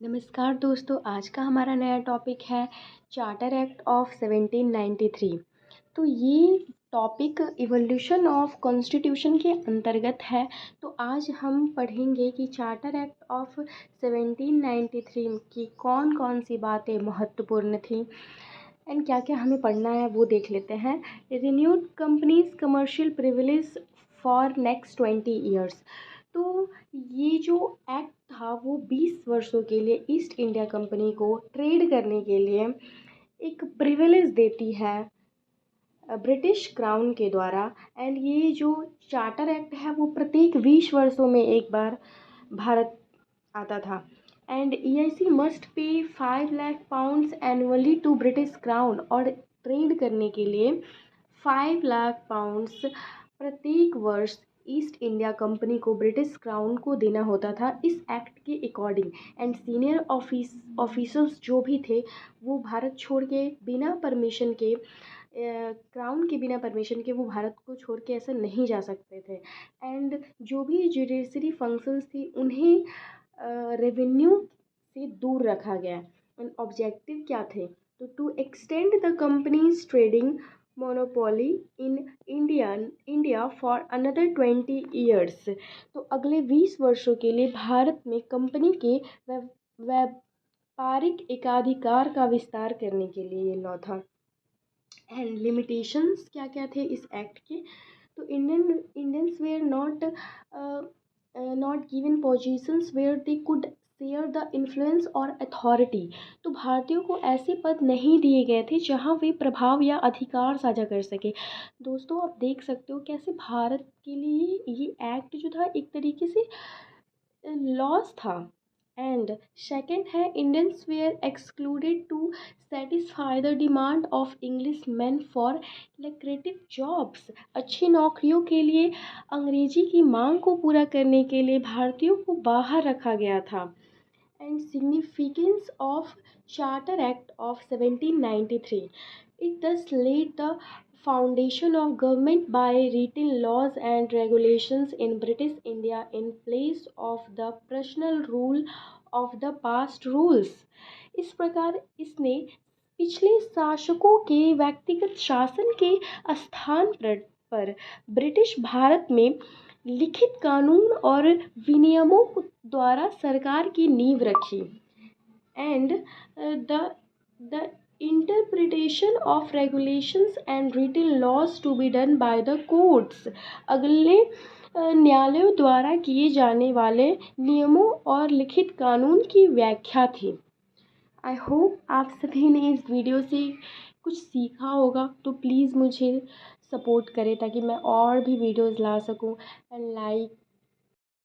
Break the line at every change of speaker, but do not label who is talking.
नमस्कार दोस्तों, आज का हमारा नया टॉपिक है चार्टर एक्ट ऑफ 1793। तो ये टॉपिक इवोल्यूशन ऑफ कॉन्स्टिट्यूशन के अंतर्गत है। तो आज हम पढ़ेंगे कि चार्टर एक्ट ऑफ 1793 की कौन कौन सी बातें महत्वपूर्ण थी एंड क्या क्या हमें पढ़ना है वो देख लेते हैं। Renewed companies commercial privilege for next 20 years. तो ये जो एक्ट था वो 20 वर्षों के लिए ईस्ट इंडिया कंपनी को ट्रेड करने के लिए एक प्रिविलेज देती है ब्रिटिश क्राउन के द्वारा। एंड ये जो चार्टर एक्ट है वो प्रत्येक 20 वर्षों में एक बार भारत आता था। And EIC must pay 5 lakh pounds annually to British crown. और ट्रेड करने के लिए 5 लाख पाउंड्स प्रत्येक वर्ष ईस्ट इंडिया कंपनी को ब्रिटिश क्राउन को देना होता था इस एक्ट के अकॉर्डिंग। एंड सीनियर ऑफिसर्स जो भी थे वो भारत छोड़ के बिना परमिशन के क्राउन के बिना परमिशन के वो भारत को छोड़ के ऐसे नहीं जा सकते थे। एंड जो भी जुडिशरी फंक्शंस थी उन्हें रेवेन्यू से दूर रखा गया। एंड ऑब्जेक्टिव क्या थे? तो to extend the company's trading monopoly in India for another 20 years. तो अगले 20 वर्षों के लिए भारत में कंपनी के व्यापारिक एकाधिकार का विस्तार करने के लिए ये लॉ था। एंड लिमिटेशंस क्या क्या थे इस एक्ट के? तो Indians were not given positions where they could share the influence और अथॉरिटी। तो भारतीयों को ऐसे पद नहीं दिए गए थे जहां वे प्रभाव या अधिकार साझा कर सके। दोस्तों आप देख सकते हो कैसे भारत के लिए ये एक्ट जो था एक तरीके से लॉस था। एंड सेकंड है Indians were excluded to satisfy the demand of English man for lucrative jobs. अच्छी नौकरियों के लिए अंग्रेजी की मांग को पूरा करने के लिए भारतीयों को बाहर रखा गया था। And significance of charter act of 1793, it thus laid the foundation of government by written laws and regulations in British India in place of the personal rule of the past rules। इस प्रकार इसने पिछले शासकों के व्यक्तिगत शासन के स्थान पर ब्रिटिश भारत में लिखित कानून और विनियमों द्वारा सरकार की नींव रखी। And the interpretation of regulations and written laws to be done by the courts। अगले न्यायालयों द्वारा किए जाने वाले नियमों और लिखित कानून की व्याख्या थी। आई होप आप सभी ने इस वीडियो से कुछ सीखा होगा। तो प्लीज़ मुझे सपोर्ट करें ताकि मैं और भी वीडियोज़ ला सकूं। And like